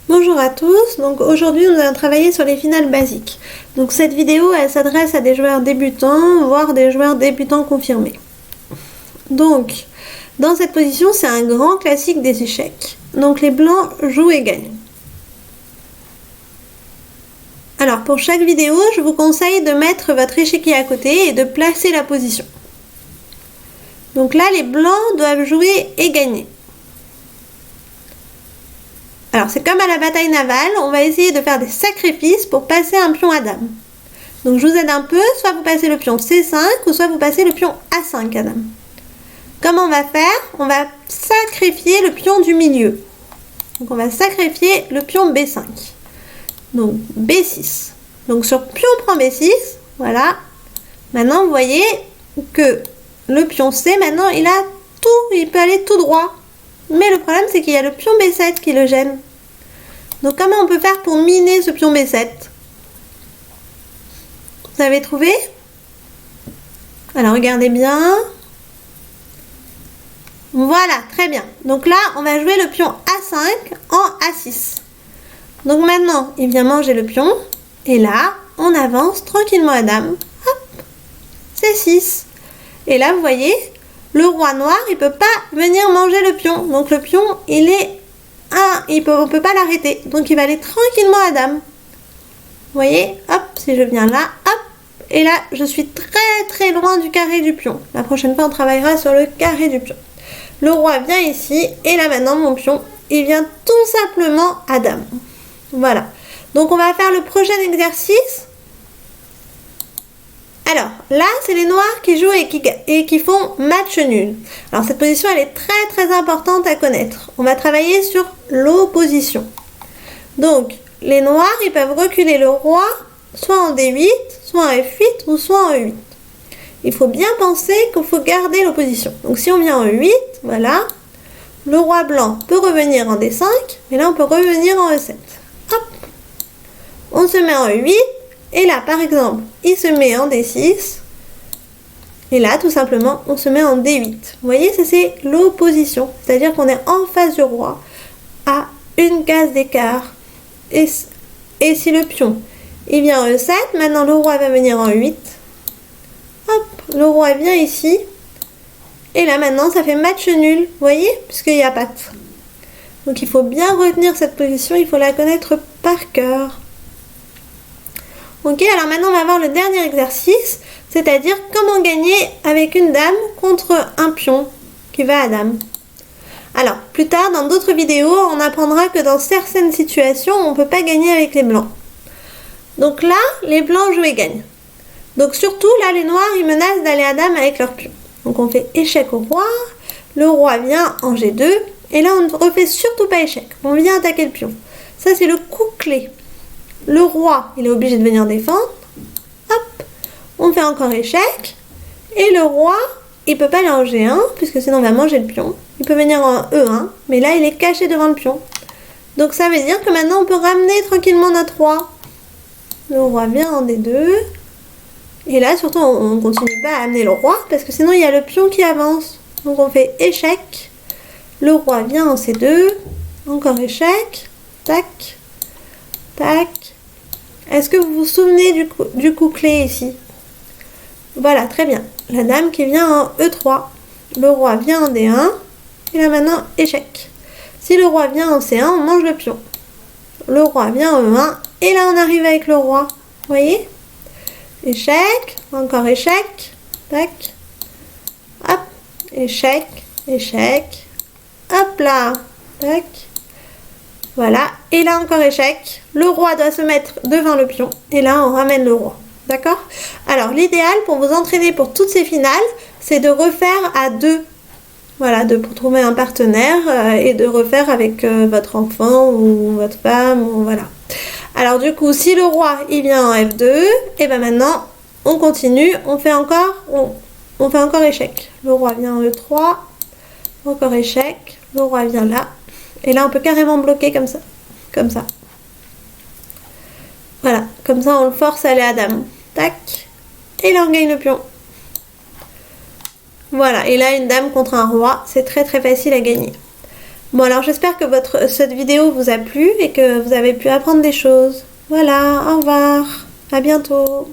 Bonjour à tous, donc aujourd'hui nous allons travailler sur les finales basiques. Donc cette vidéo elle s'adresse à des joueurs débutants, voire des joueurs débutants confirmés. Donc dans cette position c'est un grand classique des échecs. Donc les blancs jouent et gagnent. Alors pour chaque vidéo je vous conseille de mettre votre échiquier à côté et de placer la position. Donc là les blancs doivent jouer et gagner. Alors c'est comme à la bataille navale, on va essayer de faire des sacrifices pour passer un pion à dame. Donc je vous aide un peu, soit vous passez le pion C5 ou soit vous passez le pion A5 à dame. Comment on va faire? On va sacrifier le pion du milieu. Donc on va sacrifier le pion B5. Donc B6. Donc sur pion prend B6, voilà. Maintenant vous voyez que le pion C, maintenant il a tout, il peut aller tout droit. Mais le problème c'est qu'il y a le pion B7 qui le gêne. Donc comment on peut faire pour miner ce pion B7? Vous avez trouvé? Alors regardez bien. Voilà, très bien. Donc là on va jouer le pion A5 en A6. Donc maintenant il vient manger le pion. Et là on avance tranquillement à dame. Hop, C6. Et là vous voyez, le roi noir, il peut pas venir manger le pion. Donc le pion, il est on peut pas l'arrêter. Donc il va aller tranquillement à dame. Vous voyez, hop, si je viens là, hop, et là, je suis très loin du carré du pion. La prochaine fois, on travaillera sur le carré du pion. Le roi vient ici, et là maintenant, mon pion, il vient tout simplement à dame. Voilà. Donc on va faire le prochain exercice. Alors, là, c'est les noirs qui jouent et qui font match nul. Alors, cette position, elle est très importante à connaître. On va travailler sur l'opposition. Donc, les noirs, ils peuvent reculer le roi, soit en D8, soit en F8 ou soit en E8. Il faut bien penser qu'il faut garder l'opposition. Donc, si on vient en E8, voilà, le roi blanc peut revenir en D5, mais là, on peut revenir en E7. Hop, on se met en E8. Et là, par exemple, il se met en D6. Et là, tout simplement, on se met en D8. Vous voyez, ça c'est l'opposition. C'est-à-dire qu'on est en face du roi, à une case d'écart. Et si le pion, il vient en E7, maintenant le roi va venir en E8. Hop, le roi vient ici. Et là, maintenant, ça fait match nul. Vous voyez, puisqu'il n'y a patte. Donc, il faut bien retenir cette position. Il faut la connaître par cœur. Ok, alors maintenant on va voir le dernier exercice, c'est-à-dire comment gagner avec une dame contre un pion qui va à dame. Alors, plus tard, dans d'autres vidéos, on apprendra que dans certaines situations, on ne peut pas gagner avec les blancs. Donc là, les blancs jouent et gagnent. Donc surtout, là, les noirs, ils menacent d'aller à dame avec leur pion. Donc on fait échec au roi, le roi vient en G2, et là on ne refait surtout pas échec, on vient attaquer le pion. Ça, c'est le coup clé. Le roi, il est obligé de venir défendre. Hop, on fait encore échec. Et le roi, il peut pas aller en G1, puisque sinon on va manger le pion. Il peut venir en E1, mais là, il est caché devant le pion. Donc ça veut dire que maintenant, on peut ramener tranquillement notre roi. Le roi vient en D2. Et là, surtout, on ne continue pas à amener le roi, parce que sinon, il y a le pion qui avance. Donc on fait échec. Le roi vient en C2. Encore échec. Tac. Tac. Est-ce que vous vous souvenez du coup clé ici? Voilà, très bien. La dame qui vient en E3. Le roi vient en D1. Et là maintenant, échec. Si le roi vient en C1, on mange le pion. Le roi vient en E1. Et là, on arrive avec le roi. Vous voyez? Échec. Encore échec. Tac. Hop. Échec. Échec. Hop là. Tac. Voilà, et là encore échec. Le roi doit se mettre devant le pion. Et là, on ramène le roi. D'accord? Alors, l'idéal pour vous entraîner pour toutes ces finales, c'est de refaire à deux. Voilà, pour trouver un partenaire et de refaire avec votre enfant ou votre femme. Ou, voilà. Alors, du coup, si le roi, il vient en F2, et bien maintenant, on continue. On fait encore échec. Le roi vient en E3. Encore échec. Le roi vient là. Et là, on peut carrément bloquer comme ça. Comme ça. Voilà. Comme ça, on le force à aller à dame. Tac. Et là, on gagne le pion. Voilà. Et là, une dame contre un roi, c'est très facile à gagner. Bon alors j'espère que cette vidéo vous a plu et que vous avez pu apprendre des choses. Voilà, au revoir, à bientôt.